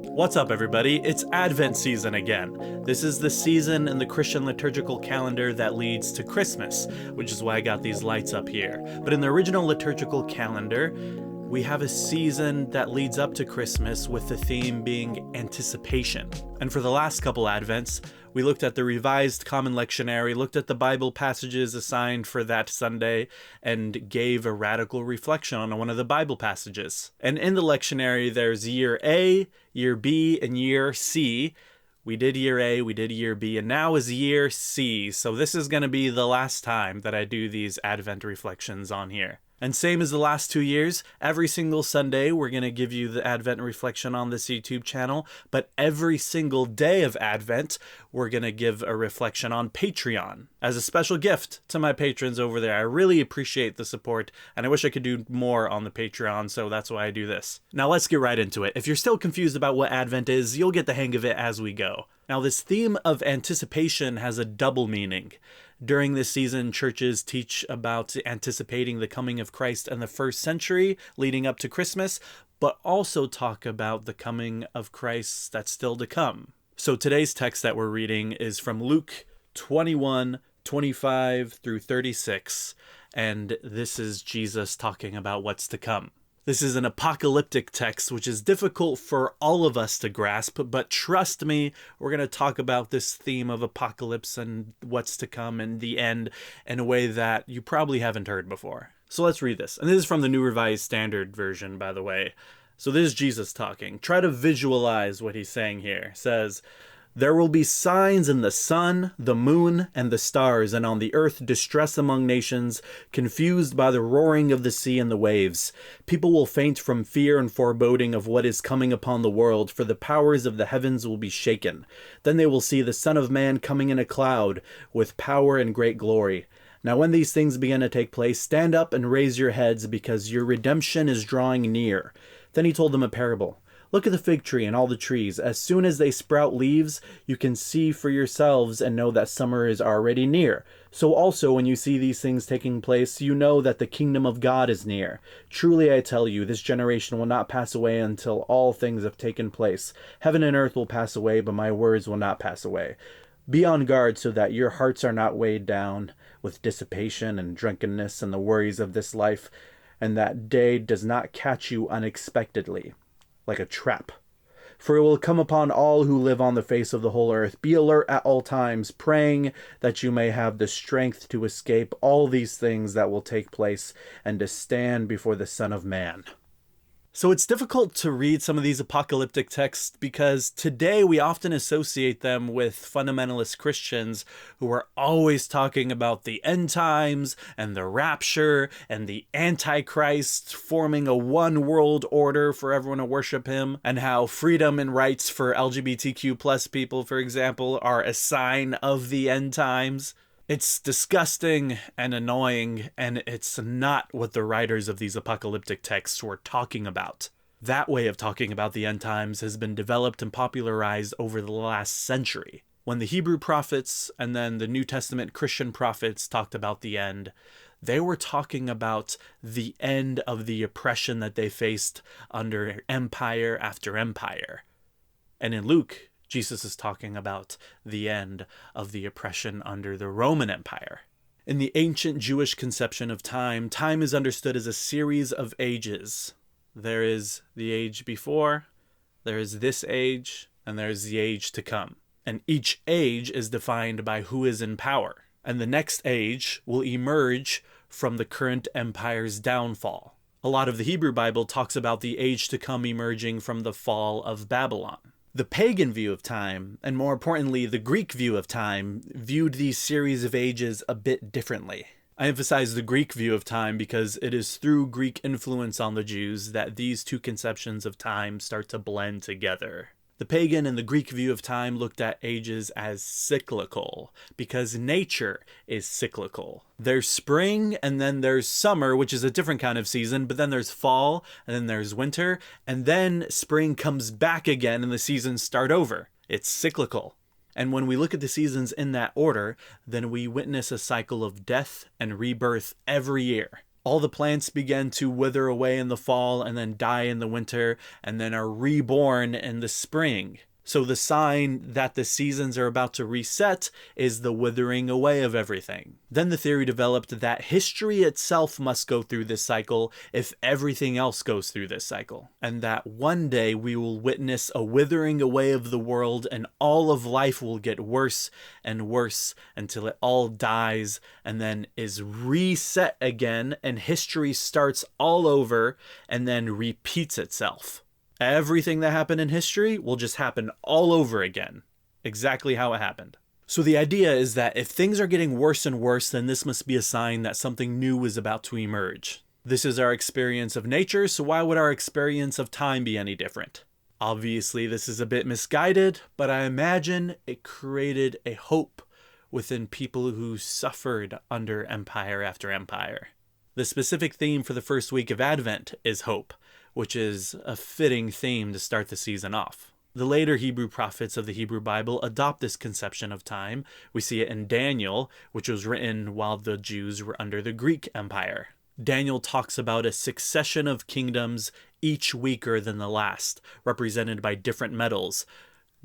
What's up, everybody? It's Advent season again. This is the season in the Christian liturgical calendar that leads to Christmas, which is why I got these lights up here. But in the original liturgical calendar, we have a season that leads up to Christmas with the theme being anticipation. And for the last couple Advents, we looked at the Revised Common Lectionary, looked at the Bible passages assigned for that Sunday, and gave a radical reflection on one of the Bible passages. And in the lectionary, there's year A, year B, and year C. We did year A, we did year B, and now is year C. So this is going to be the last time that I do these Advent reflections on here. And same as the last 2 years, every single Sunday we're going to give you the Advent reflection on this YouTube channel, but every single day of Advent we're going to give a reflection on Patreon as a special gift to my patrons over there. I really appreciate the support, and I wish I could do more on the Patreon, so that's why I do this. Now let's get right into it. If you're still confused about what Advent is, you'll get the hang of it as we go. Now this theme of anticipation has a double meaning. During this season, churches teach about anticipating the coming of Christ in the first century leading up to Christmas, but also talk about the coming of Christ that's still to come. So today's text that we're reading is from Luke 21:25 through 36, and this is Jesus talking about what's to come. This is an apocalyptic text, which is difficult for all of us to grasp, but trust me, we're going to talk about this theme of apocalypse and what's to come in the end in a way that you probably haven't heard before. So let's read this. And this is from the New Revised Standard Version, by the way. So this is Jesus talking. Try to visualize what he's saying here. It says, "There will be signs in the sun, the moon, and the stars, and on the earth distress among nations, confused by the roaring of the sea and the waves. People will faint from fear and foreboding of what is coming upon the world, for the powers of the heavens will be shaken. Then they will see the Son of Man coming in a cloud, with power and great glory. Now when these things begin to take place, stand up and raise your heads, because your redemption is drawing near." Then he told them a parable. "Look at the fig tree and all the trees. As soon as they sprout leaves, you can see for yourselves and know that summer is already near. So also when you see these things taking place, you know that the kingdom of God is near. Truly I tell you, this generation will not pass away until all things have taken place. Heaven and earth will pass away, but my words will not pass away. Be on guard so that your hearts are not weighed down with dissipation and drunkenness and the worries of this life, and that day does not catch you unexpectedly, like a trap. For it will come upon all who live on the face of the whole earth. Be alert at all times, praying that you may have the strength to escape all these things that will take place and to stand before the Son of Man." So it's difficult to read some of these apocalyptic texts because today we often associate them with fundamentalist Christians who are always talking about the end times and the rapture and the Antichrist forming a one world order for everyone to worship him, and how freedom and rights for LGBTQ plus people, for example, are a sign of the end times. It's disgusting and annoying, and it's not what the writers of these apocalyptic texts were talking about. That way of talking about the end times has been developed and popularized over the last century. When the Hebrew prophets and then the New Testament Christian prophets talked about the end, they were talking about the end of the oppression that they faced under empire after empire. And in Luke, Jesus is talking about the end of the oppression under the Roman Empire. In the ancient Jewish conception of time, time is understood as a series of ages. There is the age before, there is this age, and there is the age to come. And each age is defined by who is in power. And the next age will emerge from the current empire's downfall. A lot of the Hebrew Bible talks about the age to come emerging from the fall of Babylon. The pagan view of time, and more importantly, the Greek view of time, viewed these series of ages a bit differently. I emphasize the Greek view of time because it is through Greek influence on the Jews that these two conceptions of time start to blend together. The pagan and the Greek view of time looked at ages as cyclical because nature is cyclical. There's spring and then there's summer, which is a different kind of season, but then there's fall and then there's winter, and then spring comes back again and the seasons start over. It's cyclical. And when we look at the seasons in that order, then we witness a cycle of death and rebirth every year. All the plants begin to wither away in the fall and then die in the winter and then are reborn in the spring. So the sign that the seasons are about to reset is the withering away of everything. Then the theory developed that history itself must go through this cycle if everything else goes through this cycle. And that one day we will witness a withering away of the world and all of life will get worse and worse until it all dies and then is reset again and history starts all over and then repeats itself. Everything that happened in history will just happen all over again, exactly how it happened. So the idea is that if things are getting worse and worse, then this must be a sign that something new is about to emerge. This is our experience of nature, so why would our experience of time be any different? Obviously, this is a bit misguided, but I imagine it created a hope within people who suffered under empire after empire. The specific theme for the first week of Advent is hope, which is a fitting theme to start the season off. The later Hebrew prophets of the Hebrew Bible adopt this conception of time. We see it in Daniel, which was written while the Jews were under the Greek Empire. Daniel talks about a succession of kingdoms, each weaker than the last, represented by different metals: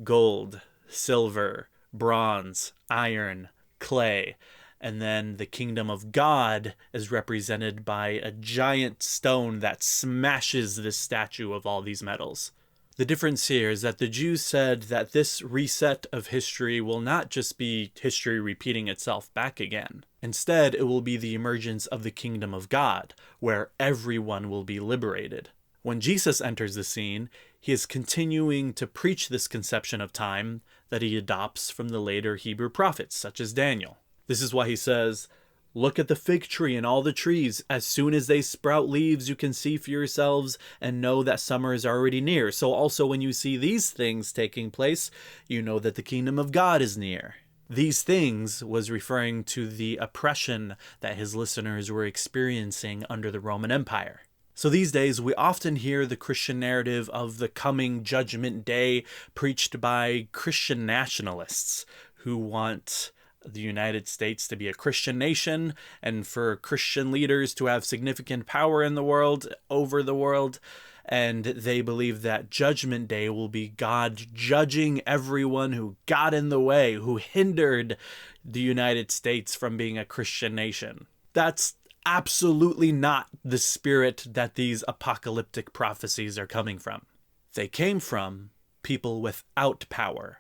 gold, silver, bronze, iron, clay. And then the kingdom of God is represented by a giant stone that smashes this statue of all these metals. The difference here is that the Jews said that this reset of history will not just be history repeating itself back again. Instead, it will be the emergence of the kingdom of God, where everyone will be liberated. When Jesus enters the scene, he is continuing to preach this conception of time that he adopts from the later Hebrew prophets, such as Daniel. This is why he says, "Look at the fig tree and all the trees. As soon as they sprout leaves, you can see for yourselves and know that summer is already near. So also when you see these things taking place, you know that the kingdom of God is near." These things was referring to the oppression that his listeners were experiencing under the Roman Empire. So these days, we often hear the Christian narrative of the coming judgment day preached by Christian nationalists who want the United States to be a Christian nation and for Christian leaders to have significant power in the world, over the world. And they believe that Judgment Day will be God judging everyone who got in the way, who hindered the United States from being a Christian nation. That's absolutely not the spirit that these apocalyptic prophecies are coming from. They came from people without power,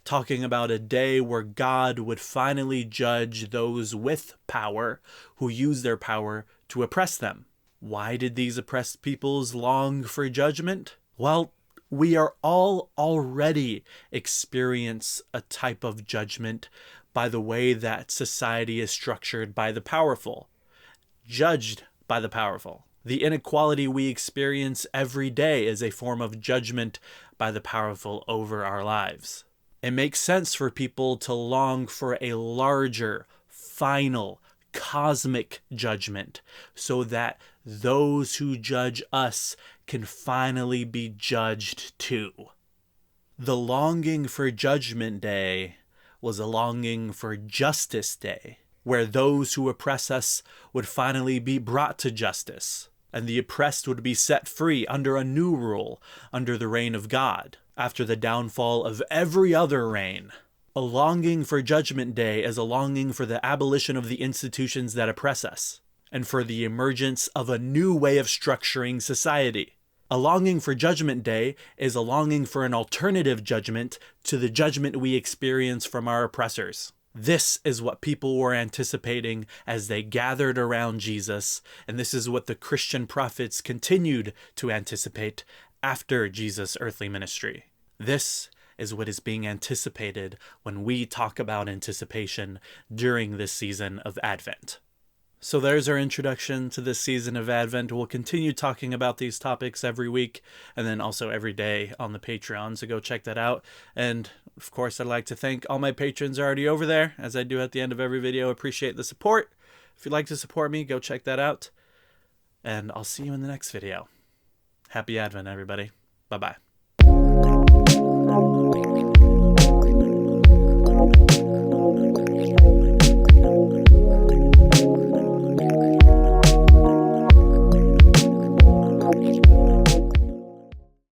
talking about a day where God would finally judge those with power who use their power to oppress them. Why did these oppressed peoples long for judgment? Well, we are all already experience a type of judgment by the way that society is structured by the powerful, judged by the powerful. The inequality we experience every day is a form of judgment by the powerful over our lives. It makes sense for people to long for a larger, final, cosmic judgment so that those who judge us can finally be judged too. The longing for Judgment Day was a longing for Justice Day, where those who oppress us would finally be brought to justice, and the oppressed would be set free under a new rule, under the reign of God, after the downfall of every other reign. A longing for Judgment Day is a longing for the abolition of the institutions that oppress us, and for the emergence of a new way of structuring society. A longing for Judgment Day is a longing for an alternative judgment to the judgment we experience from our oppressors. This is what people were anticipating as they gathered around Jesus, and this is what the Christian prophets continued to anticipate after Jesus' earthly ministry. This is what is being anticipated when we talk about anticipation during this season of Advent. So there's our introduction to this season of Advent. We'll continue talking about these topics every week and then also every day on the Patreon, so go check that out. And of course, I'd like to thank all my patrons already over there, as I do at the end of every video. Appreciate the support. If you'd like to support me, go check that out. And I'll see you in the next video. Happy Advent, everybody. Bye-bye.